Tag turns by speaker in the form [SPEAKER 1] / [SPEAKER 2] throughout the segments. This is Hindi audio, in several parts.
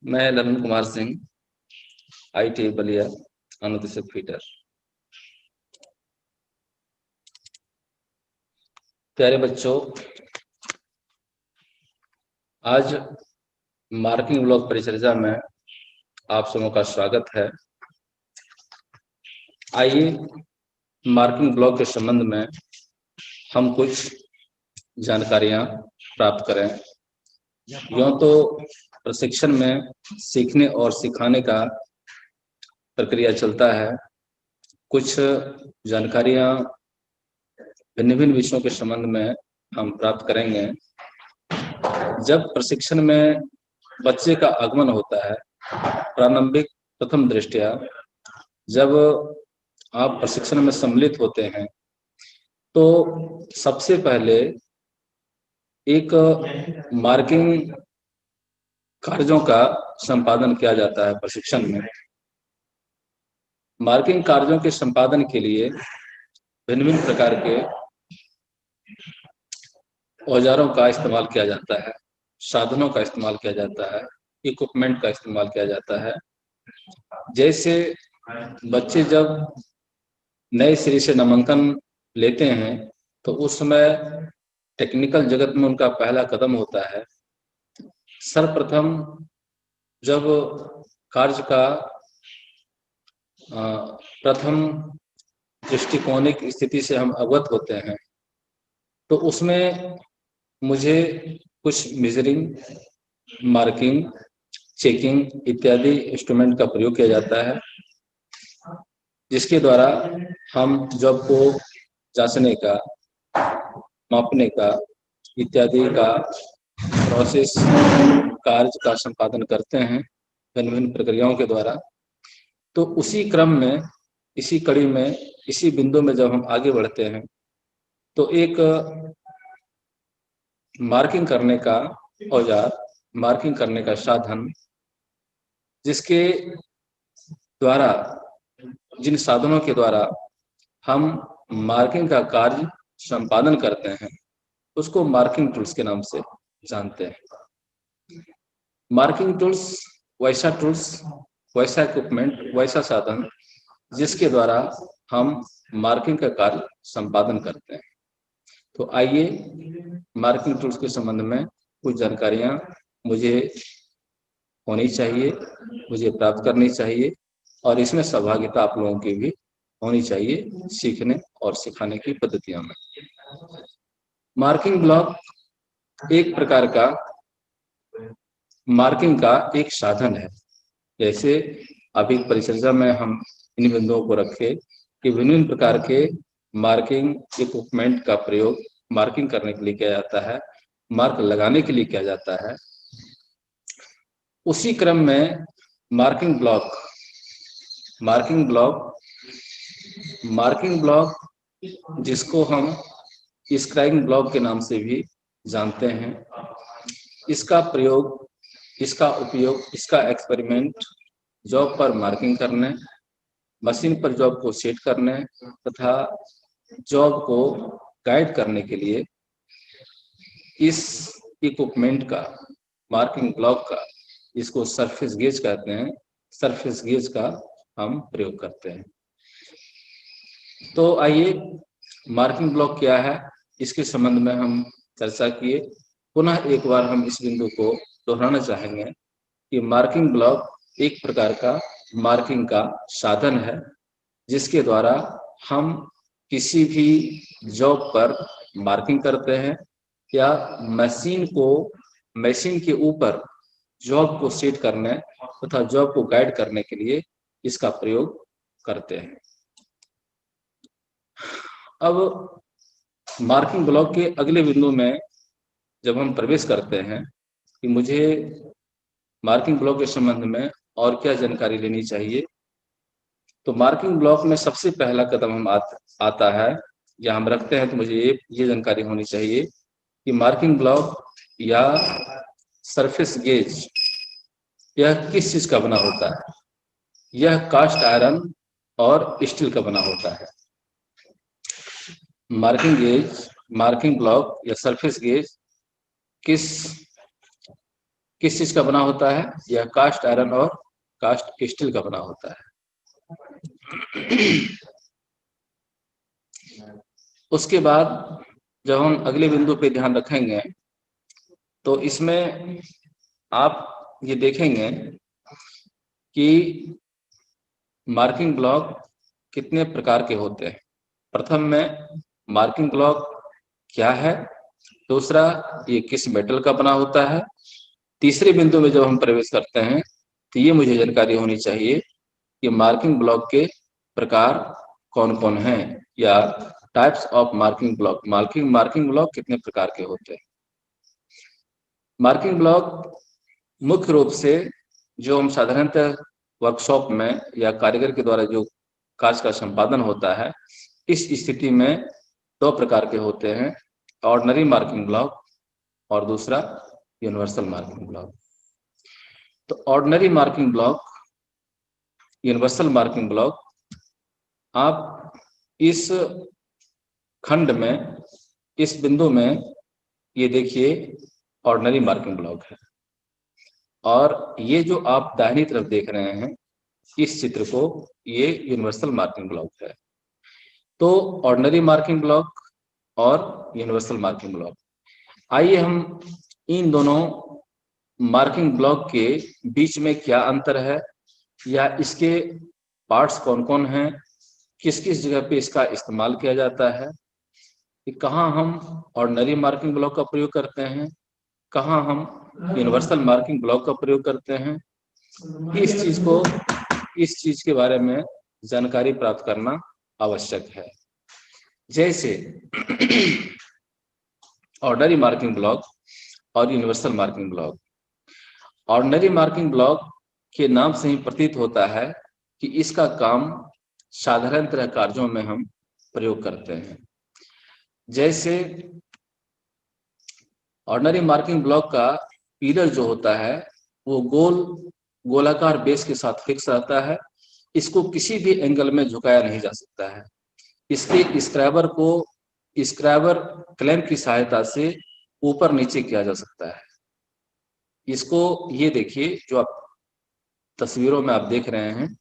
[SPEAKER 1] मैं ललन कुमार सिंह, IIT बलिया, अनुदेशक फीटर। प्यारे बच्चों, आज मार्किंग ब्लॉक परिचर्या में आप सबों का स्वागत है। आइए मार्किंग ब्लॉक के संबंध में हम कुछ जानकारियां प्राप्त करें। यूँ तो प्रशिक्षण में सीखने और सिखाने का प्रक्रिया चलता है। कुछ जानकारियां भिन्न भिन्न विषयों के संबंध में हम प्राप्त करेंगे। जब प्रशिक्षण में बच्चे का आगमन होता है, प्रारंभिक प्रथम दृष्टया जब आप प्रशिक्षण में सम्मिलित होते हैं तो सबसे पहले एक मार्किंग कार्यों का संपादन किया जाता है। प्रशिक्षण में मार्किंग कार्यों के संपादन के लिए भिन्न भिन्न प्रकार के औजारों का इस्तेमाल किया जाता है, साधनों का इस्तेमाल किया जाता है, इक्विपमेंट का इस्तेमाल किया जाता है। जैसे बच्चे जब नए सिरे से नामांकन लेते हैं तो उस समय टेक्निकल जगत में उनका पहला कदम होता है। सर्वप्रथम जब कार्य का प्रथम दृष्टिकोणिक स्थिति से हम अवगत होते हैं तो उसमें मुझे कुछ मेजरिंग, मार्किंग, चेकिंग इत्यादि इंस्ट्रूमेंट का प्रयोग किया जाता है, जिसके द्वारा हम जॉब को जांचने का, मापने का इत्यादि का प्रोसेस कार्य का संपादन करते हैं भिन्न भिन्न प्रक्रियाओं के द्वारा। तो उसी क्रम में, इसी कड़ी में, इसी बिंदु में जब हम आगे बढ़ते हैं तो एक मार्किंग करने का औजार, मार्किंग करने का साधन, जिसके द्वारा, जिन साधनों के द्वारा हम मार्किंग का कार्य संपादन करते हैं उसको मार्किंग टूल्स के नाम से जानते हैं। मार्किंग टूल्स वैसा इक्विपमेंट, वैसा साधन जिसके द्वारा हम मार्किंग का कार्य संपादन करते हैं। तो आइए मार्किंग टूल्स के संबंध में कुछ जानकारियां मुझे होनी चाहिए, मुझे प्राप्त करनी चाहिए और इसमें सहभागिता आप लोगों की भी होनी चाहिए सीखने और सिखाने की पद्धतियों में। मार्किंग ब्लॉक एक प्रकार का मार्किंग का एक साधन है। जैसे अभी परिचर्या में हम इन बिंदुओं को रखे कि विभिन्न प्रकार के मार्किंग इक्विपमेंट का प्रयोग मार्किंग करने के लिए किया जाता है, मार्क लगाने के लिए किया जाता है। उसी क्रम में मार्किंग ब्लॉक जिसको हम स्क्राइबिंग ब्लॉक के नाम से भी जानते हैं, इसका प्रयोग, इसका उपयोग, इसका एक्सपेरिमेंट जॉब पर मार्किंग करने, मशीन पर जॉब को सेट करने तथा जॉब को गाइड करने के लिए इस इक्विपमेंट का, मार्किंग ब्लॉक का, इसको सरफेस गेज कहते हैं, सरफेस गेज का हम प्रयोग करते हैं। तो आइए मार्किंग ब्लॉक क्या है इसके संबंध में हम चर्चा किए। पुनः एक बार हम इस बिंदु को दोहराना चाहेंगे कि मार्किंग ब्लॉक एक प्रकार का मार्किंग का साधन है जिसके द्वारा हम किसी भी जॉब पर मार्किंग करते हैं या मशीन के ऊपर जॉब को सेट करने तथा जॉब को गाइड करने के लिए इसका प्रयोग करते हैं। अब मार्किंग ब्लॉक के अगले बिंदु में जब हम प्रवेश करते हैं कि मुझे मार्किंग ब्लॉक के संबंध में और क्या जानकारी लेनी चाहिए, तो मार्किंग ब्लॉक में सबसे पहला कदम हम आता है या हम रखते हैं तो मुझे ये जानकारी होनी चाहिए कि मार्किंग ब्लॉक या सरफेस गेज यह किस चीज का बना होता है। यह कास्ट आयरन और स्टील का बना होता है। मार्किंग ब्लॉक या सरफेस गेज किस किस चीज का बना होता है? यह कास्ट आयरन और कास्ट स्टील का बना होता है। उसके बाद जब हम अगले बिंदु पे ध्यान रखेंगे तो इसमें आप ये देखेंगे कि मार्किंग ब्लॉक कितने प्रकार के होते हैं। प्रथम में मार्किंग ब्लॉक क्या है, दूसरा ये किस मेटल का बना होता है, तीसरे बिंदु में जब हम प्रवेश करते हैं तो ये मुझे जानकारी होनी चाहिए कि मार्किंग ब्लॉक के प्रकार कौन कौन हैं, या types of marking block, marking block कितने प्रकार के होते हैं। मार्किंग ब्लॉक मुख्य रूप से जो हम साधारणतः वर्कशॉप में या कारीगर के द्वारा जो कार्य का संपादन होता है, इस स्थिति में दो प्रकार के होते हैं, ऑर्डिनरी मार्किंग ब्लॉक और दूसरा यूनिवर्सल मार्किंग ब्लॉक। तो ordinary marking block, universal marking block, आप इस खंड में, इस बिंदु में ये देखिए ऑर्डिनरी मार्किंग ब्लॉक है, और ये जो आप दाहिनी तरफ देख रहे हैं इस चित्र को, ये यूनिवर्सल मार्किंग ब्लॉक है। तो ऑर्डिनरी मार्किंग ब्लॉक और यूनिवर्सल मार्किंग ब्लॉक, आइए हम इन दोनों मार्किंग ब्लॉक के बीच में क्या अंतर है, या इसके पार्ट्स कौन कौन हैं, किस किस जगह पे इसका इस्तेमाल किया जाता है, कि कहाँ हम ऑर्डिनरी मार्किंग ब्लॉक का प्रयोग करते हैं, कहाँ हम यूनिवर्सल मार्किंग ब्लॉक का प्रयोग करते हैं। इस चीज के बारे में जानकारी प्राप्त करना आवश्यक है। जैसे ऑर्डिनरी मार्किंग ब्लॉक और universal marking block. Ordinary marking block के नाम से ही प्रतीत होता है कि इसका काम साधारण तरह कार्यों में हम प्रयोग करते हैं। जैसे ऑर्डिनरी मार्किंग ब्लॉक का पिलर जो होता है वो गोलाकार बेस के साथ फिक्स रहता है, इसको किसी भी एंगल में झुकाया नहीं जा सकता है। इसके स्क्रैबर क्लैंप की सहायता से ऊपर नीचे किया जा सकता है। इसको ये देखिए, जो आप तस्वीरों में आप देख रहे हैं,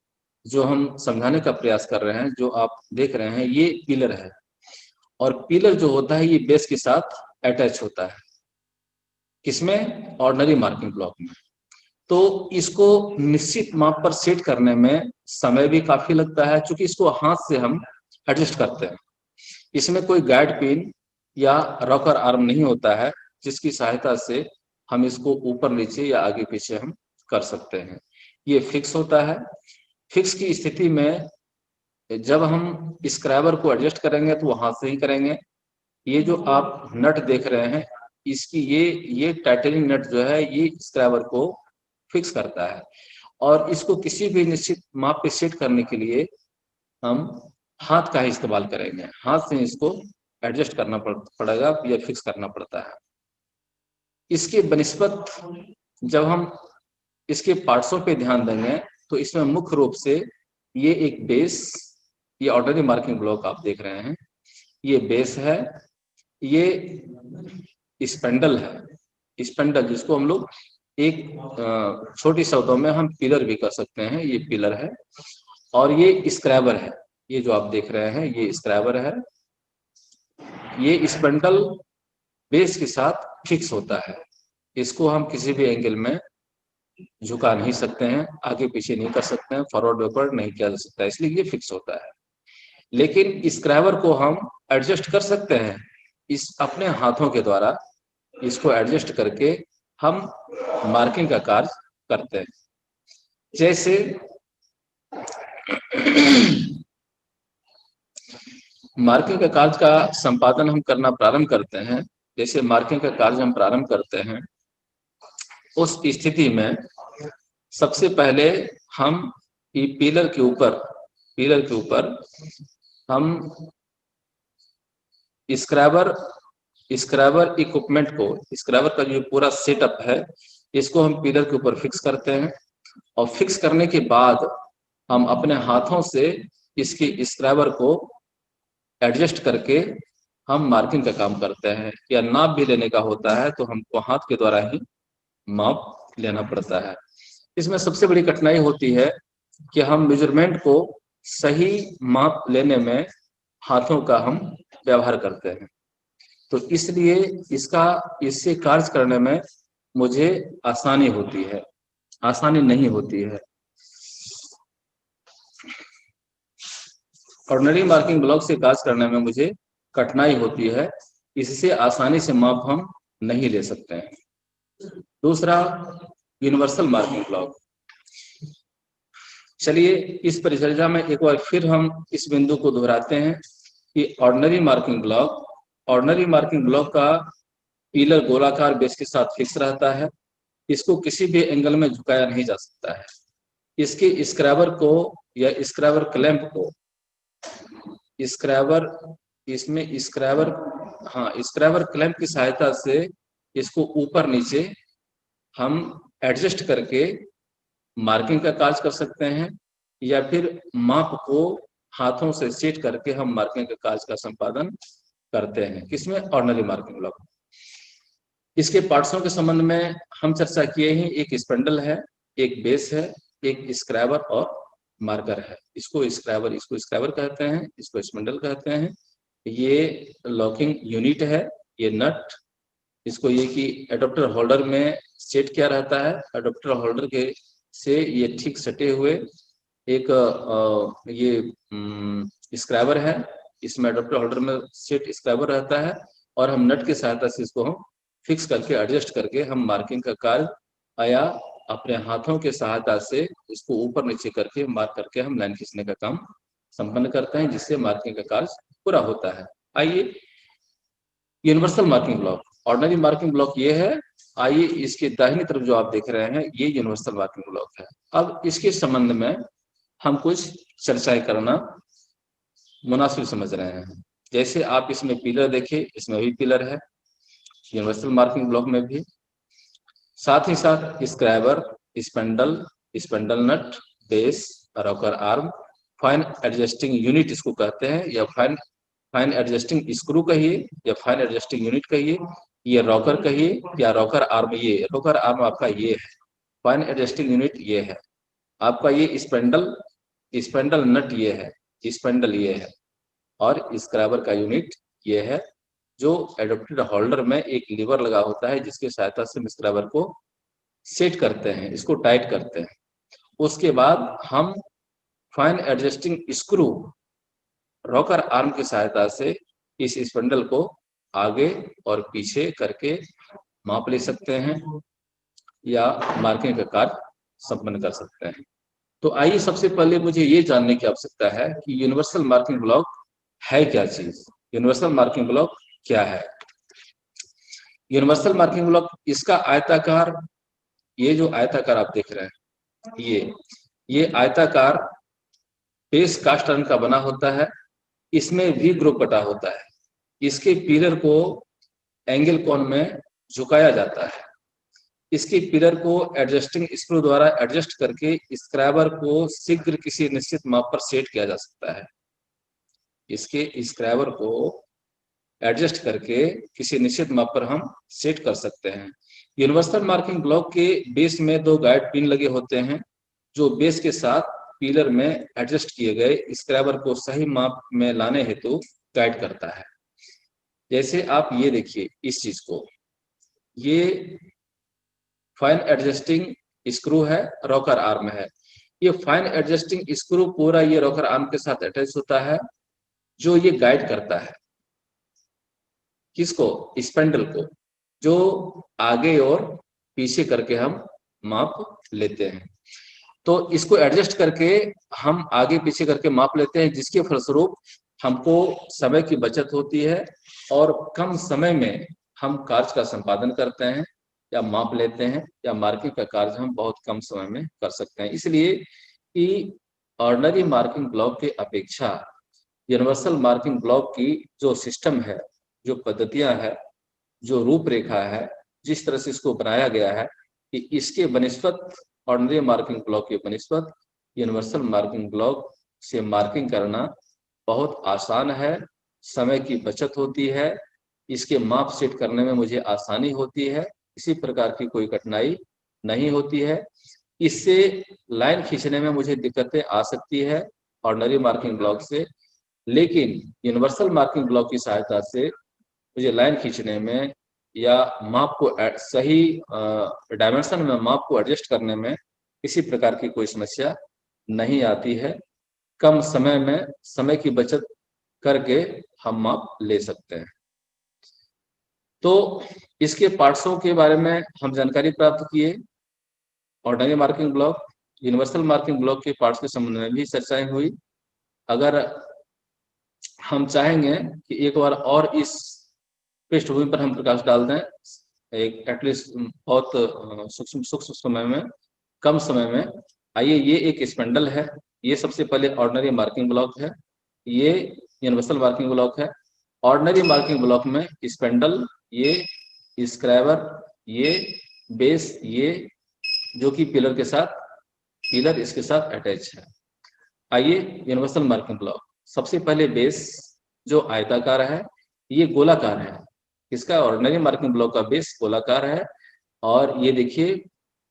[SPEAKER 1] जो हम समझाने का प्रयास कर रहे हैं, जो आप देख रहे हैं, ये पिलर है, और पिलर जो होता है ये बेस के साथ अटैच होता है। किसमें? ऑर्डिनरी मार्किंग ब्लॉक में। तो इसको निश्चित माप पर सेट करने में समय भी काफी लगता है, क्योंकि इसको हाथ से हम एडजस्ट करते हैं। इसमें कोई गाइड पिन या रॉकर आर्म नहीं होता है जिसकी सहायता से हम इसको ऊपर नीचे या आगे पीछे हम कर सकते हैं। ये फिक्स होता है। फिक्स की स्थिति में जब हम स्क्रैबर को एडजस्ट करेंगे तो वो हाथ से ही करेंगे। ये जो आप नट देख रहे हैं, इसकी ये टाइटनिंग नट जो है ये स्क्रैबर को फिक्स करता है, और इसको किसी भी निश्चित माप पे सेट करने के लिए हम हाथ का ही इस्तेमाल करेंगे। हाथ से इसको एडजस्ट करना पड़ेगा या फिक्स करना पड़ता है। इसके बनिस्बत जब हम इसके पार्ट्सों पे ध्यान देंगे तो इसमें मुख्य रूप से ये एक बेस, ये ऑर्डिनरी मार्किंग ब्लॉक आप देख रहे हैं, ये बेस है, ये स्पेंडल है। स्पेंडल जिसको हम लोग एक छोटी शब्दों में हम पिलर भी कर सकते हैं, ये पिलर है, और ये स्क्रैबर है। ये जो आप देख रहे हैं ये स्क्रैबर है। ये स्पेंडल बेस के साथ फिक्स होता है, इसको हम किसी भी एंगल में झुका नहीं सकते हैं, आगे पीछे नहीं कर सकते हैं, फॉरवर्ड बैकवर्ड नहीं किया जा सकता है, इसलिए ये फिक्स होता है। लेकिन स्क्रैबर को हम एडजस्ट कर सकते हैं, इस अपने हाथों के द्वारा इसको एडजस्ट करके हम मार्किंग का कार्य करते हैं। जैसे मार्किंग का कार्य का संपादन हम करना प्रारंभ करते हैं, जैसे मार्किंग का कार्य हम प्रारंभ करते हैं, उस स्थिति में सबसे पहले हम पिलर के ऊपर हम स्क्रैबर इक्विपमेंट को, स्क्रैबर का जो पूरा सेटअप है, इसको हम पिलर के ऊपर फिक्स करते हैं, और फिक्स करने के बाद हम अपने हाथों से इसकी स्क्रैबर को एडजस्ट करके हम मार्किंग का काम करते हैं। या नाप भी लेने का होता है तो हमको हाथ के द्वारा ही माप लेना पड़ता है। इसमें सबसे बड़ी कठिनाई होती है कि हम मेजरमेंट को सही माप लेने में हाथों का हम व्यवहार करते हैं, तो इसलिए इससे कार्य करने में मुझे आसानी होती है, आसानी नहीं होती है। ऑर्डिनरी मार्किंग ब्लॉक से कार्य करने में मुझे कठिनाई होती है, इससे आसानी से माप हम नहीं ले सकते हैं। दूसरा, यूनिवर्सल मार्किंग ब्लॉक। चलिए इस परिचर्या में एक बार फिर हम इस बिंदु को दोहराते हैं कि ऑर्डिनरी मार्किंग ब्लॉक का पिलर गोलाकार बेस के साथ फिक्स रहता है, इसको किसी भी एंगल में झुकाया नहीं जा सकता है। इसके स्क्रैबर को या स्क्रैबर क्लैंप को स्क्रैबर क्लैंप की सहायता से इसको ऊपर नीचे हम एडजस्ट करके मार्किंग का कार्य कर सकते हैं, या फिर माप को हाथों से सेट करके हम मार्किंग के कार्य का संपादन करते हैं। किसमें? Ordinary marking block. इसके पार्ट्सों के संबंध में हम चर्चा किए हैं, एक स्पेंडल है, एक बेस है, एक स्क्रैबर और मार्कर है। इसको स्क्रैबर कहते हैं, इसको स्पेंडल कहते हैं। ये लॉकिंग यूनिट है, ये नट, इसको ये कि एडोप्टर होल्डर में सेट किया रहता है। एडोप्टर होल्डर के से ये ठीक सटे हुए एक ये स्क्रैबर है, इसमें एडोप्टर होल्डर में सेट स्क्रैबर रहता है, और हम नट की सहायता से इसको हम फिक्स करके एडजस्ट करके हम मार्किंग का कार्य या अपने हाथों के सहायता से इसको ऊपर नीचे करके मार्क करके हम लाइन खींचने का काम संपन्न करते हैं, जिससे मार्किंग का कार्य पूरा होता है। आइए universal marking block, ordinary marking block ये है। आइए इसके दाहिनी तरफ जो आप देख रहे हैं ये यूनिवर्सल मार्किंग ब्लॉक है। अब इसके संबंध में हम कुछ चर्चाएं करना मुनासिब समझ रहे हैं। जैसे आप इसमें पिलर देखिए, इसमें भी पिलर है यूनिवर्सल मार्किंग ब्लॉक में भी, साथ ही साथ scriber, spindle nut, base, rocker arm, fine adjusting unit इसको कहते हैं, या फाइन एडजस्टिंग स्क्रू कहिए या फाइन एडजस्टिंग यूनिट कहिए, ये रॉकर कहिए या रॉकर आर्म। ये रॉकर आर्म आपका ये है, फाइन एडजस्टिंग यूनिट ये है आपका, ये स्पेंडल नट ये है, स्पेंडल ये है, और स्क्रैबर का यूनिट ये है, जो एडोप्टेड होल्डर में एक लीवर लगा होता है जिसकी सहायता से हम स्क्रैबर को सेट करते हैं, इसको टाइट करते हैं। उसके बाद हम fine adjusting screw rocker arm की सहायता से इस स्पेंडल को आगे और पीछे करके माप ले सकते हैं या मार्किंग का कार्य संपन्न कर सकते हैं। तो आइए सबसे पहले मुझे ये जानने की आवश्यकता है कि यूनिवर्सल मार्किंग ब्लॉक है क्या चीज। यूनिवर्सल मार्किंग ब्लॉक क्या है? यूनिवर्सल मार्किंग ब्लॉक, इसका आयताकार, ये जो आयताकार आप देख रहे हैं, ये आयताकार बेस कास्ट आयरन का बना होता है, इसमें भी ग्रुप कटा होता है। इसके पिलर को एंगल कोण में झुकाया जाता है। इसके पिलर को एडजस्टिंग स्क्रू द्वारा एडजस्ट करके स्क्रैबर को शीघ्र किसी निश्चित माप पर सेट किया जा सकता है। इसके स्क्रैबर को एडजस्ट करके किसी निश्चित माप पर हम सेट कर सकते हैं। यूनिवर्सल मार्किंग ब्लॉक के बेस में 2 गाइड पिन लगे होते हैं, जो बेस के साथ पिलर में एडजस्ट किए गए स्क्रैबर को सही माप में लाने हेतु गाइड करता है। जैसे आप ये देखिए इस चीज को, ये फाइन एडजस्टिंग स्क्रू है, रॉकर आर्म है। ये फाइन एडजस्टिंग स्क्रू पूरा ये रॉकर आर्म के साथ अटैच होता है, जो ये गाइड करता है किसको? स्पेंडल को, जो आगे और पीछे करके हम माप लेते हैं। तो इसको एडजस्ट करके हम आगे पीछे करके माप लेते हैं, जिसके फलस्वरूप हमको समय की बचत होती है और कम समय में हम कार्य का संपादन करते हैं या माप लेते हैं, या मार्किंग का कार्य हम बहुत कम समय में कर सकते हैं। इसलिए कि ऑर्डिनरी मार्किंग ब्लॉक के अपेक्षा यूनिवर्सल मार्किंग ब्लॉक की जो सिस्टम है, जो पद्धतियां है, जो रूपरेखा है, जिस तरह से इसको बनाया गया है, कि इसके बनिस्पत ऑर्डिनरी मार्किंग ब्लॉक के बनिस्पत यूनिवर्सल मार्किंग ब्लॉक से मार्किंग करना बहुत आसान है, समय की बचत होती है, इसके माप सेट करने में मुझे आसानी होती है, इसी प्रकार की कोई कठिनाई नहीं होती है। इससे लाइन खींचने में मुझे दिक्कतें आ सकती है ऑर्डिनरी मार्किंग ब्लॉक से, लेकिन यूनिवर्सल मार्किंग ब्लॉक की सहायता से मुझे लाइन खींचने में या माप को सही डायमेंशन में माप को एडजस्ट करने में किसी प्रकार की कोई समस्या नहीं आती है। कम समय में समय की बचत करके हम माप ले सकते हैं। तो इसके पार्ट्सों के बारे में हम जानकारी प्राप्त किए। Ordinary marking block, universal marking block के पार्ट्स के संबंध में भी चर्चाएं हुई। अगर हम चाहेंगे कि एक बार और इस पृष्ठभूमि पर हम प्रकाश डाल दें, एक एटलीस्ट बहुत सूक्ष्म समय में, कम समय में, आइए ये एक स्पेंडल है, ये सबसे पहले ऑर्डिनरी मार्किंग ब्लॉक है, ये यूनिवर्सल मार्किंग ब्लॉक है। ऑर्डिनरी मार्किंग ब्लॉक में स्पेंडल, ये स्क्राइबर, ये बेस, ये जो कि पिलर इसके साथ अटैच है। आइए यूनिवर्सल मार्किंग ब्लॉक, सबसे पहले बेस जो आयताकार है, ये गोलाकार है। इसका ऑर्डिनरी मार्किंग ब्लॉक का बेस गोलाकार है और ये देखिए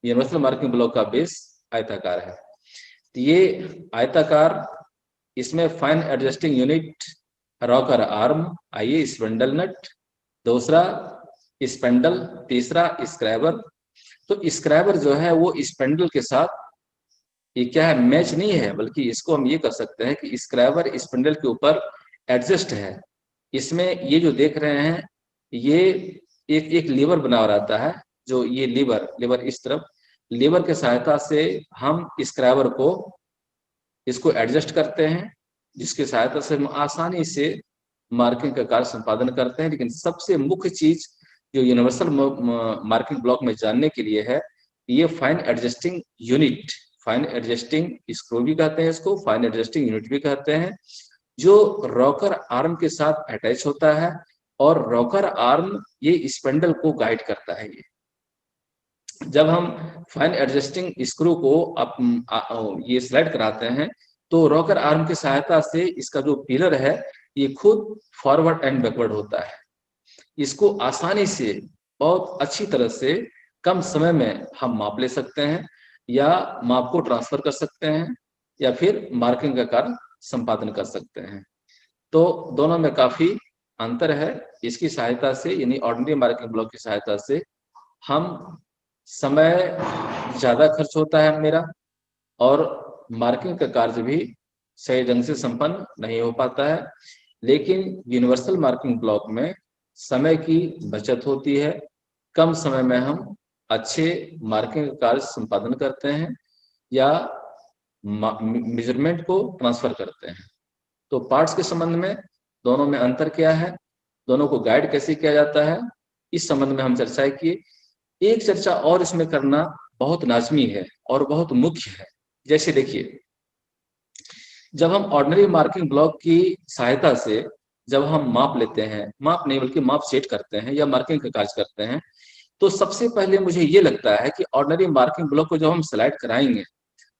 [SPEAKER 1] यूनिवर्सल मार्किंग ब्लॉक का बेस आयताकार है। तो ये आयताकार, इसमें fine adjusting unit rocker arm, आइए स्पेंडल नट, दूसरा स्पेंडल, तीसरा स्क्राइबर। तो स्क्राइबर जो है वो स्पेंडल के साथ ये क्या है, मैच नहीं है, बल्कि इसको हम ये कर सकते हैं कि स्क्राइबर स्पिंडल के ऊपर एडजस्ट है। इसमें ये जो देख रहे हैं, ये एक लीवर बना हुआ रहता है, जो ये लीवर इस तरफ, लीवर के सहायता से हम स्क्राइबर को इसको एडजस्ट करते हैं, जिसके सहायता से हम आसानी से मार्किंग का कार्य संपादन करते हैं। लेकिन सबसे मुख्य चीज जो यूनिवर्सल मार्किंग ब्लॉक में जानने के लिए है, ये fine adjusting unit, fine adjusting screw भी कहते हैं इसको, फाइन एडजस्टिंग यूनिट भी कहते हैं, जो रॉकर आर्म के साथ अटैच होता है। और रॉकर आर्म ये स्पेंडल को गाइड करता है। ये जब हम फाइन एडजस्टिंग स्क्रू को ये स्लाइड कराते हैं, तो रॉकर आर्म की सहायता से इसका जो पिलर है ये खुद फॉरवर्ड एंड बैकवर्ड होता है। इसको आसानी से, बहुत अच्छी तरह से, कम समय में हम माप ले सकते हैं, या माप को ट्रांसफर कर सकते हैं, या फिर मार्किंग का कार्य संपादन कर सकते हैं। तो दोनों में काफी अंतर है। इसकी सहायता से, यानी ऑर्डिनरी मार्किंग ब्लॉक की सहायता से, हम समय ज्यादा खर्च होता है मेरा, और मार्किंग का कार्य भी सही ढंग से संपन्न नहीं हो पाता है। लेकिन यूनिवर्सल मार्किंग ब्लॉक में समय की बचत होती है, कम समय में हम अच्छे मार्किंग का कार्य संपादन करते हैं या मेजरमेंट को ट्रांसफर करते हैं। तो पार्ट्स के संबंध में दोनों में अंतर क्या है, दोनों को गाइड कैसे किया जाता है, इस संबंध में हम चर्चा किए। एक चर्चा और इसमें करना बहुत लाजमी है और बहुत मुख्य है। जैसे देखिए, जब हम ऑर्डिनरी मार्किंग ब्लॉक की सहायता से जब हम माप लेते हैं, माप नहीं बल्कि माप सेट करते हैं या मार्किंग का कार्य करते हैं, तो सबसे पहले मुझे ये लगता है कि ऑर्डिनरी मार्किंग ब्लॉक को जब हम सिलेक्ट कराएंगे,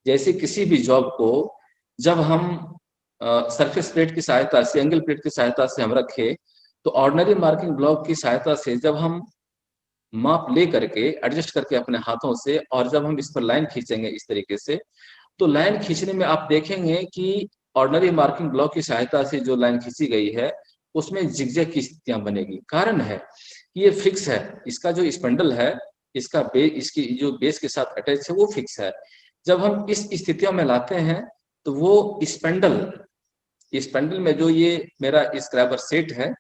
[SPEAKER 1] जैसे किसी भी जॉब को जब हम सरफेस प्लेट की सहायता से, एंगल प्लेट की सहायता से हम रखें, तो ऑर्डिनरी मार्किंग ब्लॉक की सहायता से जब हम माप ले करके एडजस्ट करके अपने हाथों से, और जब हम इस पर लाइन खींचेंगे इस तरीके से, तो लाइन खींचने में आप देखेंगे कि ऑर्डिनरी मार्किंग ब्लॉक की सहायता से जो लाइन खींची गई है उसमें जिगजैग की स्थितियां बनेगी। कारण है कि ये फिक्स है, इसका जो स्पेंडल है, इसका इसकी जो बेस के साथ अटैच है वो फिक्स है। जब हम इस स्थितियों में लाते हैं, तो वो स्पेंडल में जो ये मेरा स्क्राइबर सेट है,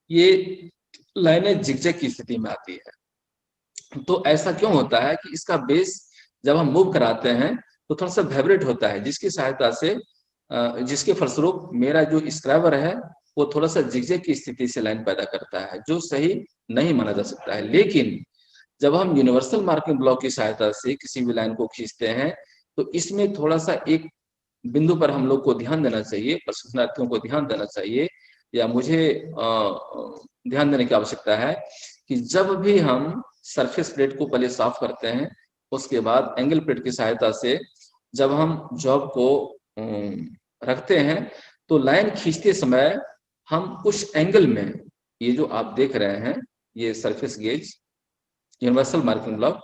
[SPEAKER 1] ये लाइनें जिगजैग की स्थिति में आती है। तो ऐसा क्यों होता है कि इसका बेस जब हम मूव कराते हैं तो थोड़ा सा वाइब्रेट होता है, जिसकी सहायता से जिसके फलस्वरूप मेरा जो स्क्राइबर है वो थोड़ा सा जिगजैग की स्थिति से लाइन पैदा करता है, जो सही नहीं माना जा सकता है। लेकिन जब हम यूनिवर्सल मार्किंग ब्लॉक की सहायता से किसी भी लाइन को खींचते हैं, तो इसमें थोड़ा सा एक बिंदु पर हम लोग को ध्यान देना चाहिए, प्रशिक्षणार्थियों को ध्यान देना चाहिए, या मुझे ध्यान देने की आवश्यकता है कि जब भी हम सरफेस प्लेट को पहले साफ करते हैं, उसके बाद एंगल प्लेट की सहायता से जब हम जॉब को रखते हैं, तो लाइन खींचते समय हम उस एंगल में, ये जो आप देख रहे हैं, ये surface gauge universal marking block,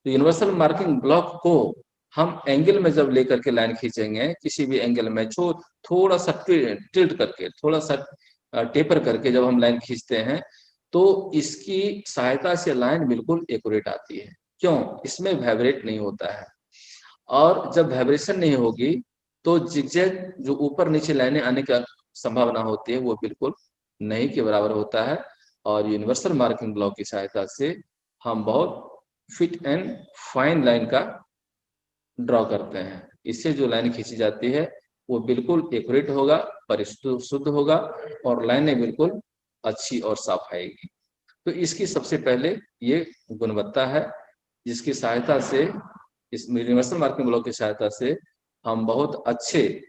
[SPEAKER 1] तो यूनिवर्सल मार्किंग ब्लॉक को हम एंगल में जब लेकर के लाइन खींचेंगे, किसी भी एंगल में थोड़ा सा टिल्ट करके, थोड़ा सा टेपर करके जब हम लाइन खींचते हैं, तो इसकी सहायता से लाइन बिल्कुल एक्यूरेट आती है। क्यों? इसमें वाइब्रेट नहीं होता है, और जब वाइब्रेशन नहीं होगी तो जिगजैग जो ऊपर नीचे लाइनें आने का संभावना होती है वो बिल्कुल नहीं के बराबर होता है। और यूनिवर्सल मार्किंग ब्लॉक की सहायता से हम बहुत फिट एंड फाइन लाइन का ड्रॉ करते हैं। इससे जो लाइन खींची जाती है वो बिल्कुल एक्यूरेट होगा, परिशुद्ध होगा, और लाइनें बिल्कुल अच्छी और साफ आएगी। तो इसकी सबसे पहले ये गुणवत्ता है, जिसकी सहायता से, इस यूनिवर्सल मार्किंग ब्लॉक की सहायता से हम बहुत अच्छे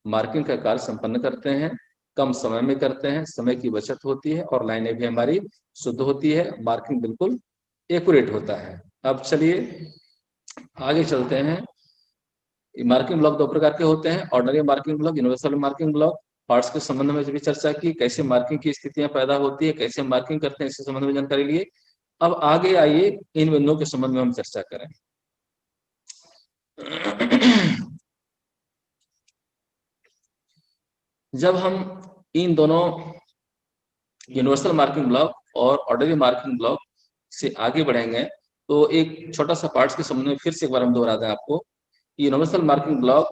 [SPEAKER 1] मार्किंग का कार्य संपन्न करते हैं, कम समय में करते हैं, समय की बचत होती है और लाइनें भी हमारी शुद्ध होती है, मार्किंग बिल्कुल एक्यूरेट होता है। अब चलिए आगे चलते हैं। मार्किंग ब्लॉक दो प्रकार के होते हैं, ordinary marking block, universal marking block. Parts के संबंध में भी चर्चा की, कैसे मार्किंग की स्थितियां पैदा होती है, कैसे मार्किंग करते हैं, इसके संबंध में जानकारी लिए। अब आगे आइए इन बिंदुओं के संबंध में हम चर्चा करें। जब हम इन दोनों यूनिवर्सल मार्किंग ब्लॉक और ऑर्डिनरी मार्किंग ब्लॉक से आगे बढ़ेंगे, तो एक छोटा सा पार्ट्स के संबंध में फिर से एक बार हम दोहरा दें आपको। यूनिवर्सल मार्किंग ब्लॉक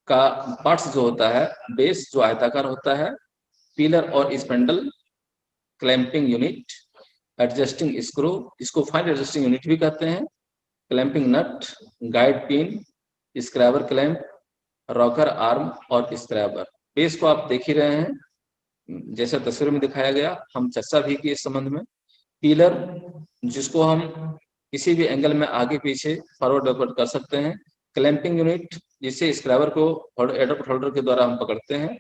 [SPEAKER 1] का पार्ट्स जो होता है, बेस जो आयताकार होता है, पिलर और spindle, clamping unit, adjusting screw, इसको फाइन एडजस्टिंग यूनिट भी कहते हैं, clamping nut, guide pin, scriber clamp, rocker arm और स्क्रैबर। बेस को आप देख ही रहे हैं, जैसे तस्वीर में दिखाया गया, हम चर्चा भी की इस संबंध में। पिलर, जिसको हम किसी भी एंगल में आगे पीछे फॉरवर्ड बैकवर्ड कर सकते हैं। क्लैंपिंग यूनिट, जिसे स्क्रैबर को एडप्ट होल्डर के द्वारा हम पकड़ते हैं।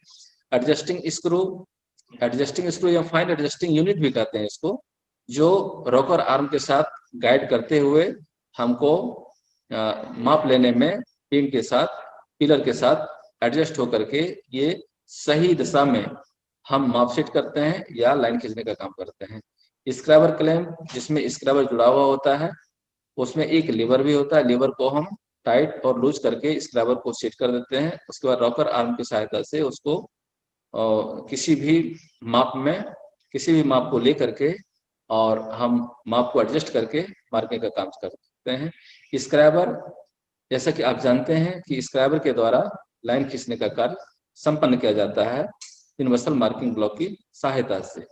[SPEAKER 1] एडजस्टिंग स्क्रू, एडजस्टिंग स्क्रू या फाइन एडजस्टिंग यूनिट भी कहते हैं इसको, जो रॉकर आर्म के साथ गाइड करते हुए हमको माप लेने में पिन के साथ, पिलर के साथ एडजस्ट होकर के ये सही दिशा में हम माप सेट करते हैं या लाइन खींचने का काम करते हैं। स्क्रैबर क्लैंप, जिसमें स्क्रैबर जुड़ा हुआ होता है, उसमें एक लीवर भी होता है, लीवर को हम टाइट और लूज करके स्क्रैबर को सेट कर देते हैं। उसके बाद रॉकर आर्म की सहायता से उसको किसी भी माप में, किसी भी माप को ले करके और हम माप को एडजस्ट करके मार्किंग का काम कर सकते हैं। स्क्रैबर, जैसा कि आप जानते हैं कि स्क्रैबर के द्वारा लाइन खींचने का कार्य संपन्न किया जाता है यूनिवर्सल मार्किंग ब्लॉक की सहायता से।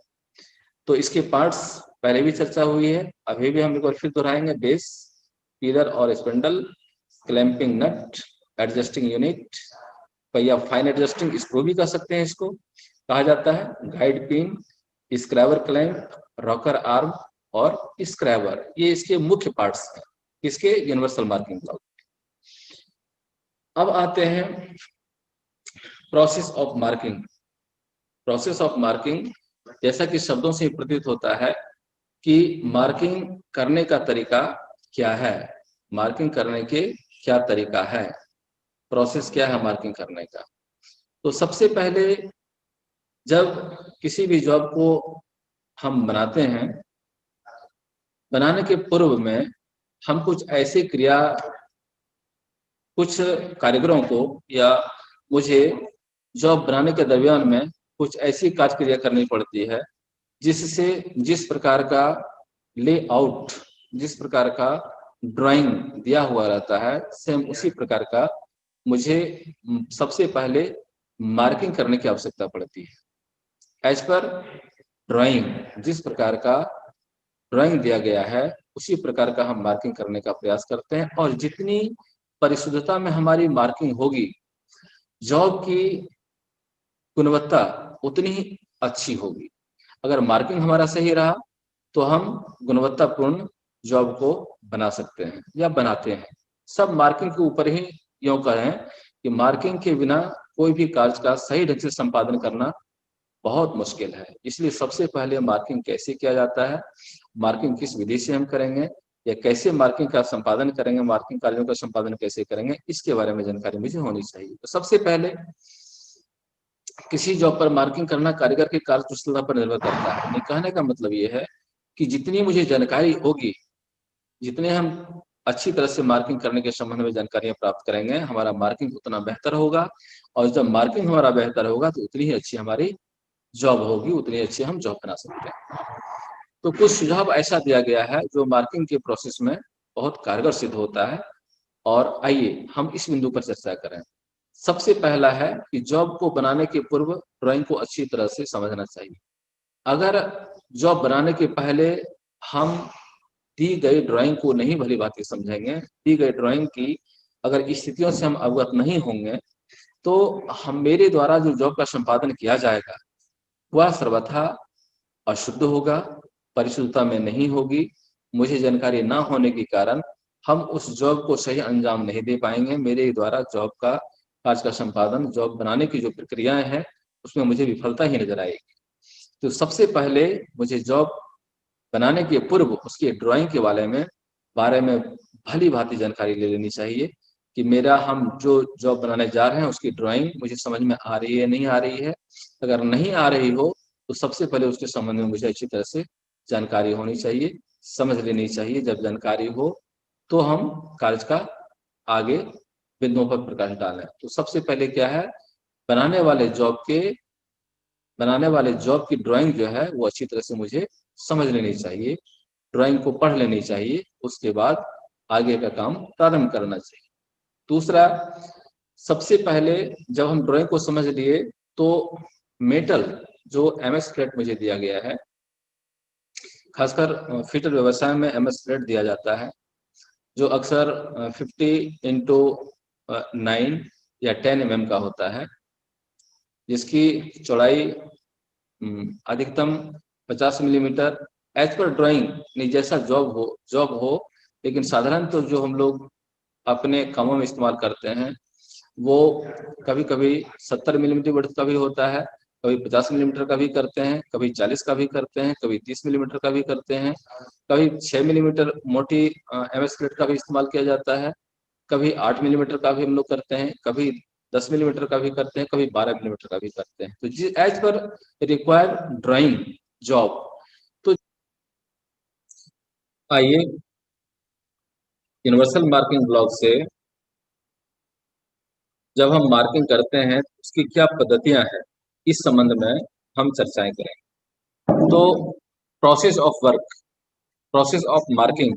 [SPEAKER 1] तो इसके पार्ट्स पहले भी चर्चा हुई है, अभी भी हम एक बार फिर दोहराएंगे। बेस, पिलर और spindle, clamping nut, adjusting unit, या फाइन एडजस्टिंग स्क्रू भी कह सकते हैं, इसको कहा जाता है, guide pin, scriber clamp, rocker arm और स्क्रैबर। ये इसके मुख्य पार्ट्स हैं किसके? Universal marking block. अब आते हैं process of marking. Process of marking, जैसा कि शब्दों से प्रतीत होता है कि मार्किंग करने का तरीका क्या है, मार्किंग करने के क्या तरीका है, प्रोसेस क्या है मार्किंग करने का। तो सबसे पहले जब किसी भी जॉब को हम बनाते हैं, बनाने के पूर्व में हम कुछ ऐसे क्रिया, कुछ कारीगरों को या मुझे जॉब बनाने के दरमियान में कुछ ऐसी कार्य क्रिया करनी पड़ती है जिससे जिस प्रकार का लेआउट, जिस प्रकार का ड्राइंग दिया हुआ रहता है, सेम उसी प्रकार का मुझे सबसे पहले मार्किंग करने की आवश्यकता पड़ती है। एज पर ड्राइंग, जिस प्रकार का ड्राइंग दिया गया है उसी प्रकार का हम मार्किंग करने का प्रयास करते हैं, और जितनी परिशुद्धता में हमारी मार्किंग होगी, जॉब की गुणवत्ता उतनी ही अच्छी होगी। अगर मार्किंग हमारा सही रहा तो हम गुणवत्तापूर्ण जॉब को बना सकते हैं या बनाते हैं। सब मार्किंग के ऊपर ही यूं कहें कि मार्किंग के बिना कोई भी कार्य का सही ढंग से संपादन करना बहुत मुश्किल है। इसलिए सबसे पहले मार्किंग कैसे किया जाता है, मार्किंग किस विधि से हम करेंगे, या कैसे मार्किंग का संपादन करेंगे, मार्किंग कार्यों का संपादन कैसे करेंगे, इसके बारे में जानकारी मुझे होनी चाहिए। तो सबसे पहले किसी जॉब पर मार्किंग करना कारीगर की कार्यकुशलता पर निर्भर करता है। कहने का मतलब ये है कि जितनी मुझे जानकारी होगी जितने हम अच्छी तरह से मार्किंग करने के संबंध में जानकारियां प्राप्त करेंगे, हमारा मार्किंग उतना बेहतर होगा, और जब मार्किंग हमारा बेहतर होगा तो उतनी ही अच्छी हमारी जॉब होगी, उतनी अच्छी हम जॉब बना सकते हैं। तो कुछ सुझाव ऐसा दिया गया है जो मार्किंग के प्रोसेस में बहुत कारगर सिद्ध होता है, और आइए हम इस बिंदु पर चर्चा करें। सबसे पहला है कि जॉब को बनाने के पूर्व ड्राइंग को अच्छी तरह से समझना चाहिए। अगर जॉब बनाने के पहले हम दी गई ड्राइंग को नहीं भली-भांति समझेंगे, दी गई ड्राइंग की अगर स्थितियों से हम अवगत नहीं होंगे, तो हम मेरे द्वारा जो जॉब का संपादन किया जाएगा, वह सर्वथा अशुद्ध होगा, परिशुद्धता में नहीं होगी। मुझे जानकारी ना होने के कारण हम उस जॉब को सही अंजाम नहीं दे पाएँगे। मेरे द्वारा जॉब का कार्य का संपादन, जॉब बनाने की जो प्रक्रियाएँ हैं, उसमें मुझे विफलता ही नज़र आएगी। तो सबसे पहले मुझे जॉब बनाने के पूर्व उसकी ड्राइंग के बारे में भली-भांति जानकारी ले लेनी चाहिए कि मेरा हम जो जॉब बनाने जा रहे हैं उसकी ड्राइंग मुझे समझ में आ रही है, नहीं आ रही है। अगर नहीं आ रही हो तो सबसे पहले उसके संबंध में मुझे अच्छी तरह से जानकारी होनी चाहिए, समझ लेनी चाहिए। जब जानकारी हो तो हम कार्य का आगे बिंदुओं पर प्रकाश डालें। तो सबसे पहले क्या है, बनाने वाले जॉब के बनाने वाले जॉब की ड्राइंग जो है वो अच्छी तरह से मुझे समझ लेनी चाहिए, ड्राइंग को पढ़ लेनी चाहिए, उसके बाद आगे का काम प्रारंभ करना चाहिए। दूसरा, सबसे पहले जब हम ड्राइंग को समझ लिए तो मेटल जो एमएस फ्लैट मुझे दिया गया है, खासकर फिटर व्यवसाय में एमएस फ्लैट दिया जाता है, जो अक्सर 50 इंटू 9 या 10 mm का होता है, जिसकी चौड़ाई अधिकतम 50 मिलीमीटर एज पर ड्राइंग नहीं, जैसा जॉब हो, लेकिन साधारण तो जो हम लोग अपने कामों में इस्तेमाल करते हैं वो कभी कभी 70 मिलीमीटर वर्थ का भी होता है, कभी 50 मिलीमीटर का भी करते हैं, कभी 40 का भी करते हैं, कभी 30 मिलीमीटर का भी करते हैं, कभी 6 मिलीमीटर मोटी एमएस प्लेट का भी इस्तेमाल किया जाता है, कभी 8 मिलीमीटर का भी हम लोग करते हैं, कभी 10 मिलीमीटर का भी करते हैं, कभी 12 मिलीमीटर का भी करते हैं। तो जिस as per required drawing job. तो आइए यूनिवर्सल मार्किंग ब्लॉक से जब हम मार्किंग करते हैं तो उसकी क्या पद्धतियां हैं, इस संबंध में हम चर्चाएं करें। तो process of work, process of marking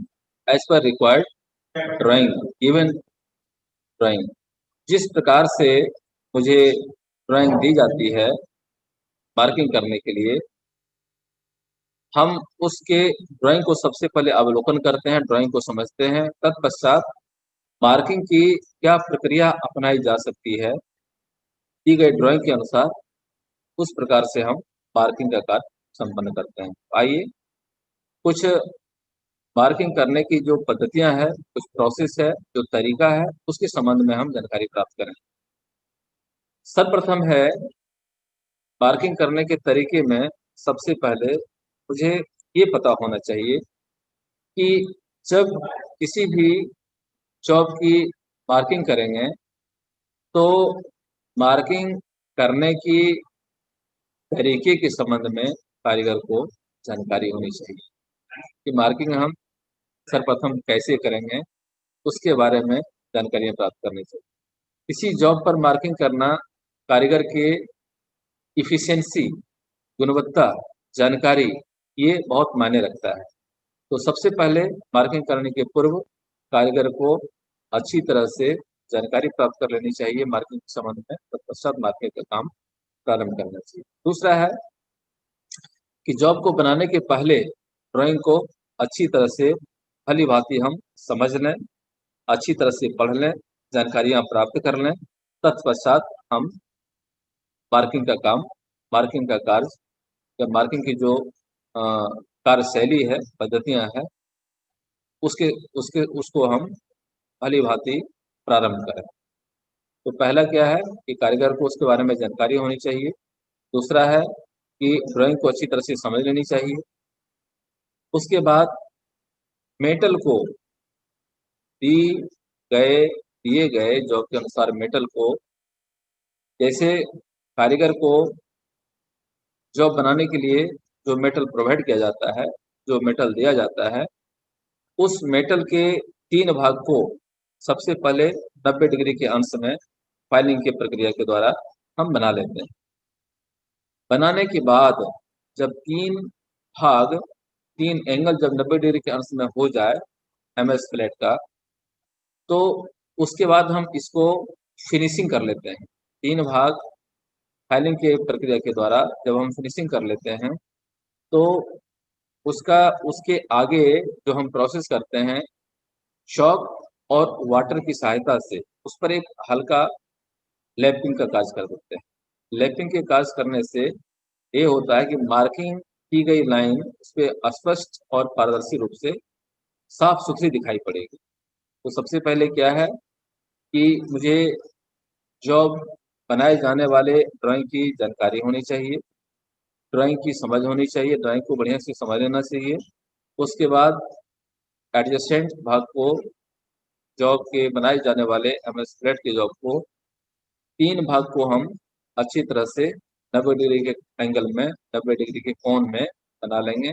[SPEAKER 1] as per required drawing, even drawing जिस प्रकार से मुझे ड्राइंग दी जाती है मार्किंग करने के लिए, हम उसके ड्राइंग को सबसे पहले अवलोकन करते हैं, ड्राइंग को समझते हैं, तत्पश्चात मार्किंग की क्या प्रक्रिया अपनाई जा सकती है, दी गई ड्राइंग के अनुसार उस प्रकार से हम मार्किंग का कार्य संपन्न करते हैं। आइए कुछ मार्किंग करने की जो पद्धतियां हैं, कुछ प्रोसेस है, जो तरीका है, उसके संबंध में हम जानकारी प्राप्त करें। सर्वप्रथम है मार्किंग करने के तरीके में सबसे पहले मुझे ये पता होना चाहिए कि जब किसी भी जॉब की मार्किंग करेंगे तो मार्किंग करने की तरीके के संबंध में कारीगर को जानकारी होनी चाहिए कि मार्किंग हम सर्वप्रथम कैसे करेंगे, उसके बारे में जानकारियां प्राप्त करनी चाहिए। किसी जॉब पर मार्किंग करना कारीगर के इफिशिएंसी, गुणवत्ता, जानकारी, ये बहुत मायने रखता है। तो सबसे पहले मार्किंग करने के पूर्व कारीगर को अच्छी तरह से जानकारी प्राप्त कर लेनी चाहिए मार्किंग के संबंध में, तत्पश्चात मार्किंग का काम प्रारंभ करना चाहिए। दूसरा है कि जॉब को बनाने के पहले ड्राइंग को अच्छी तरह से भली-भांति हम समझ लें, अच्छी तरह से पढ़ लें, जानकारियाँ प्राप्त कर लें, तत्पश्चात हम मार्किंग का काम, मार्किंग का कार्य या मार्किंग की जो अ, कार्यशैली है, पद्धतियाँ हैं, उसके उसके उसको हम भली-भांति प्रारंभ करें। तो पहला क्या है कि कारीगर को उसके बारे में जानकारी होनी चाहिए। दूसरा है कि ड्राइंग को अच्छी तरह से समझ लेनी चाहिए। उसके बाद मेटल को दी दिए गए जॉब के अनुसार मेटल को, जैसे कारीगर को जॉब बनाने के लिए जो मेटल प्रोवाइड किया जाता है, जो मेटल दिया जाता है, उस मेटल के 3 भाग को सबसे पहले 90 डिग्री के अंश में फाइलिंग की प्रक्रिया के द्वारा हम बना लेते हैं। बनाने के बाद जब 3 एंगल जब 90 डिग्री के अंश में हो जाए एमएस फ्लैट का, तो उसके बाद हम इसको फिनिशिंग कर लेते हैं। 3 भाग फाइलिंग के प्रक्रिया के द्वारा जब हम फिनिशिंग कर लेते हैं, तो उसके आगे जो हम प्रोसेस करते हैं, चॉक और वाटर की सहायता से उस पर एक हल्का लैपिंग का कार्य कर देते हैं। लैपिंग के कार्य करने से ये होता है कि मार्किंग की गई लाइन उस पर स्पष्ट और पारदर्शी रूप से साफ सुथरी दिखाई पड़ेगी। तो सबसे पहले क्या है कि मुझे जॉब बनाए जाने वाले ड्राइंग की जानकारी होनी चाहिए, ड्राइंग की समझ होनी चाहिए, ड्राइंग को बढ़िया से समझ लेना चाहिए। उसके बाद एडजेसेंट भाग को, जॉब के बनाए जाने वाले एमएस फ्लैट के जॉब को 3 भाग को हम अच्छी तरह से 90 डिग्री के एंगल में, 90 डिग्री के कोण में बना लेंगे।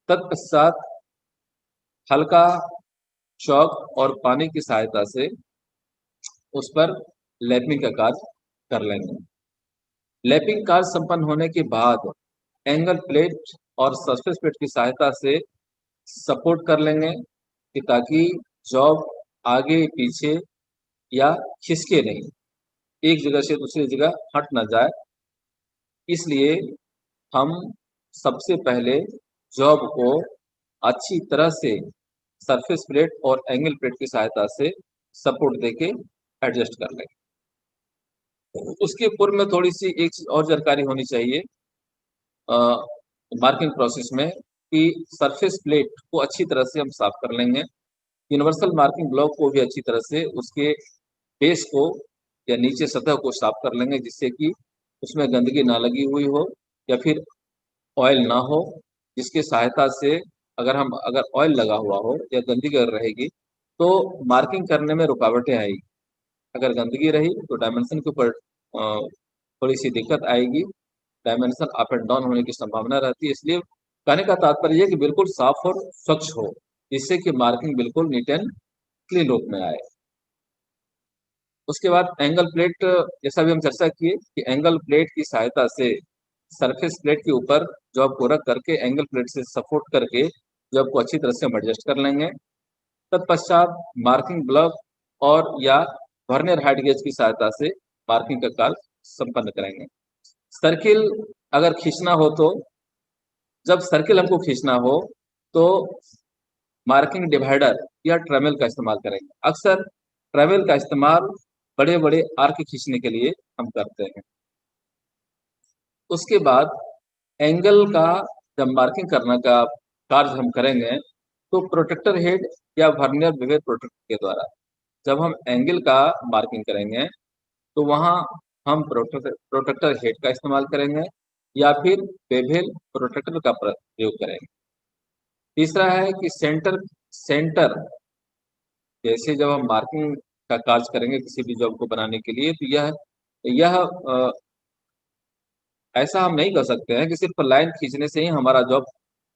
[SPEAKER 1] तत्पश्चात हल्का चॉक और पानी की सहायता से उस पर लैपिंग का कार्य कर लेंगे। लैपिंग कार्य संपन्न होने के बाद एंगल प्लेट और सरफेस प्लेट की सहायता से सपोर्ट कर लेंगे कि ताकि जॉब आगे पीछे या खिसके नहीं, एक जगह से दूसरी जगह हट ना जाए। इसलिए हम सबसे पहले जॉब को अच्छी तरह से सरफेस प्लेट और एंगल प्लेट की सहायता से सपोर्ट देके एडजस्ट कर लेंगे। उसके पूर्व में थोड़ी सी एक चीज और जानकारी होनी चाहिए मार्किंग प्रोसेस में, कि सरफेस प्लेट को अच्छी तरह से हम साफ कर लेंगे। यूनिवर्सल मार्किंग ब्लॉक को भी अच्छी तरह से उसके बेस को या नीचे सतह को साफ कर लेंगे, जिससे कि उसमें गंदगी ना लगी हुई हो या फिर ऑयल ना हो, जिसकी सहायता से अगर ऑयल लगा हुआ हो या गंदगी अगर रहेगी तो मार्किंग करने में रुकावटें आएगी। अगर गंदगी रही तो डायमेंशन के ऊपर थोड़ी सी दिक्कत आएगी, डायमेंशन अप एंड डाउन होने की संभावना रहती है। इसलिए कहने का तात्पर्य है कि बिल्कुल साफ और स्वच्छ हो, जिससे कि मार्किंग बिल्कुल नीट एंड क्लीन रूप में आए। उसके बाद एंगल प्लेट, जैसा भी हम चर्चा किए कि एंगल प्लेट की सहायता से सरफेस प्लेट के ऊपर जॉब को रख करके एंगल प्लेट से सपोर्ट करके जॉब को अच्छी तरह से हम एडजस्ट कर लेंगे। तत्पश्चात मार्किंग ब्लॉक और या वर्नियर हाइट गेज की सहायता से मार्किंग का कार्य संपन्न करेंगे। सर्किल अगर खींचना हो तो, जब सर्किल हमको खींचना हो तो मार्किंग डिवाइडर या ट्रेमेल का इस्तेमाल करेंगे। अक्सर ट्रेमेल का इस्तेमाल बड़े बड़े आर्क खींचने के लिए हम करते हैं। उसके बाद एंगल का जब मार्किंग करने का कार्य हम करेंगे तो प्रोटेक्टर हेड या वर्नियर बेवल प्रोटेक्टर के द्वारा जब हम एंगल का मार्किंग करेंगे तो वहाँ हम प्रोटेक्टर हेड का इस्तेमाल करेंगे या फिर बेवल प्रोटेक्टर का प्रयोग करेंगे। तीसरा है कि सेंटर जैसे जब हम मार्किंग का कार्य करेंगे किसी भी जॉब को बनाने के लिए, तो यह ऐसा हम नहीं कर सकते हैं कि सिर्फ लाइन खींचने से ही हमारा जॉब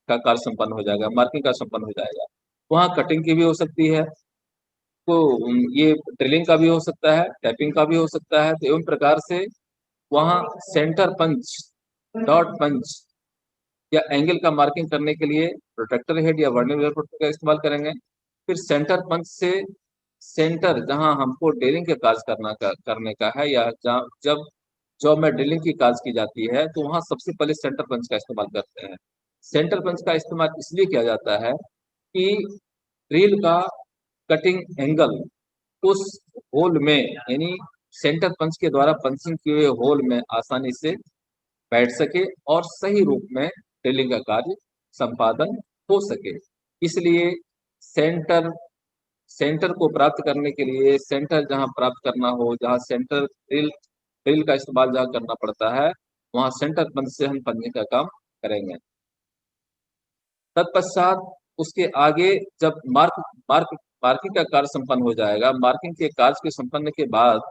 [SPEAKER 1] का कार्य संपन्न हो जाएगा, मार्किंग का संपन्न हो जाएगा। वहाँ कटिंग की भी हो सकती है, तो ये ड्रिलिंग का भी हो सकता है, टैपिंग का भी हो सकता है। तो एवं प्रकार से वहाँ सेंटर पंच, डॉट पंच या एंगल का मार्किंग करने के लिए प्रोटेक्टर हेड या वर्नियर प्रोटेक्टर का इस्तेमाल करेंगे। फिर सेंटर पंच से सेंटर जहां हमको ड्रिलिंग के कार्य करने का है या जहाँ जब जॉब में ड्रिलिंग की कार्य की जाती है तो वहां सबसे पहले सेंटर पंच का इस्तेमाल करते हैं। सेंटर पंच का इस्तेमाल इसलिए किया जाता है कि ड्रिल का कटिंग एंगल उस होल में, यानी सेंटर पंच के द्वारा पंचिंग किए हुए होल में आसानी से बैठ सके और सही रूप में ड्रिलिंग का कार्य संपादन हो सके। इसलिए सेंटर सेंटर को प्राप्त करने के लिए, सेंटर जहां प्राप्त करना हो, जहां सेंटर ड्रिल का इस्तेमाल जहां करना पड़ता है, वहां सेंटर पंच से हम पंचिंग का काम करेंगे। तत्पश्चात उसके आगे जब मार्किंग का कार्य संपन्न हो जाएगा, मार्किंग के कार्य के संपन्न के बाद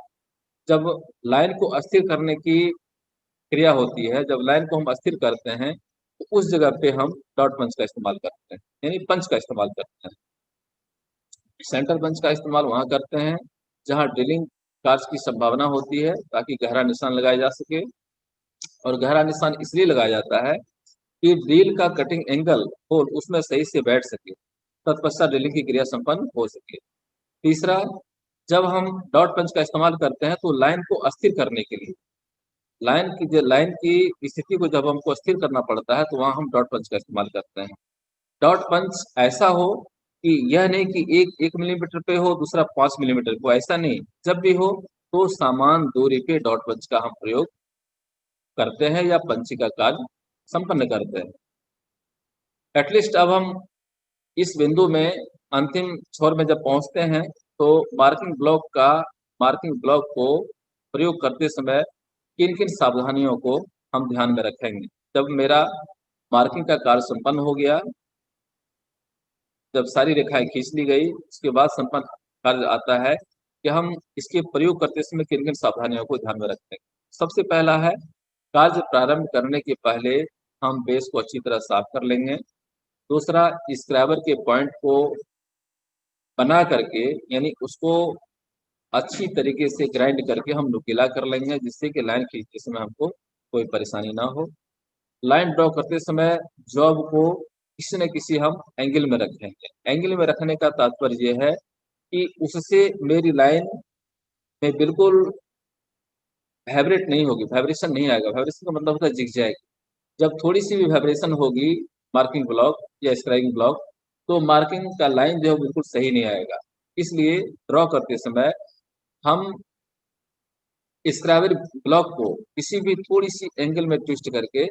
[SPEAKER 1] जब लाइन को अस्थिर करने की क्रिया होती है, जब लाइन को हम अस्थिर करते हैं तो उस जगह पे हम डॉट पंच का इस्तेमाल करते हैं, यानी पंच का इस्तेमाल करते हैं। सेंटर पंच का इस्तेमाल वहां करते हैं जहां ड्रिलिंग कार्य की संभावना होती है, ताकि गहरा निशान लगाया जा सके। और गहरा निशान इसलिए लगाया जाता है कि ड्रिल का कटिंग एंगल होल उसमें सही से बैठ सके, तत्पश्चात ड्रिलिंग की क्रिया संपन्न हो सके। तीसरा, जब हम डॉट पंच का इस्तेमाल करते हैं तो लाइन को अस्थिर करने के लिए, लाइन की स्थिति को जब हमको अस्थिर करना पड़ता है तो वहां हम डॉट पंच का इस्तेमाल करते हैं। डॉट पंच ऐसा हो कि यह नहीं कि एक मिलीमीटर पे हो, दूसरा 5 मिलीमीटर पे हो, ऐसा नहीं। जब भी हो तो समान दूरी पे डॉट पंच का हम प्रयोग करते हैं या पंची का कार्य संपन्न करते हैं। एटलीस्ट अब हम इस बिंदु में अंतिम छोर में जब पहुंचते हैं तो मार्किंग ब्लॉक को प्रयोग करते समय किन किन सावधानियों को हम ध्यान में रखेंगे। जब मेरा मार्किंग का कार्य संपन्न हो गया, जब सारी रेखाएं खींच ली गई, उसके बाद संपन्न कार्य आता है कि हम इसके प्रयोग करते समय किन किन सावधानियों को ध्यान में रखेंगे। सबसे पहला है, कार्य प्रारंभ करने के पहले हम बेस को अच्छी तरह साफ कर लेंगे। दूसरा, स्क्रैबर के पॉइंट को बना करके, यानी उसको अच्छी तरीके से ग्राइंड करके हम नुकीला कर लेंगे, जिससे कि लाइन खींचते समय हमको कोई परेशानी ना हो। लाइन ड्रॉ करते समय जॉब को किसी न किसी हम एंगल में रखेंगे। एंगल में रखने का तात्पर्य यह है कि उससे मेरी लाइन में बिल्कुल वाइब्रेट नहीं होगी, वाइब्रेशन नहीं आएगा। वाइब्रेशन का मतलब होता है जिगजैग। जब थोड़ी सी भी वाइब्रेशन होगी मार्किंग ब्लॉक या स्क्राइबिंग ब्लॉक, तो मार्किंग का लाइन जो है बिल्कुल सही नहीं आएगा। इसलिए ड्रॉ करते समय हम स्क्राइबर ब्लॉक को किसी भी थोड़ी सी एंगल में ट्विस्ट करके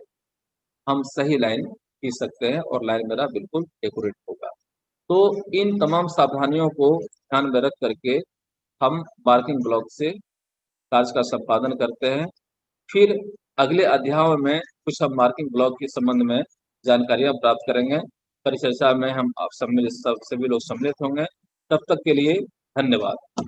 [SPEAKER 1] हम सही लाइन खींच सकते हैं और लाइन मेरा बिल्कुल एक्यूरेट होगा। तो इन तमाम सावधानियों को ध्यान में रख करके हम मार्किंग ब्लॉक से कार्य का संपादन करते हैं। फिर अगले अध्याय में कुछ हम मार्किंग ब्लॉक के संबंध में जानकारियां प्राप्त करेंगे। परिचर्चा में हम आप सब सभी लोग सम्मिलित होंगे। तब तक के लिए धन्यवाद।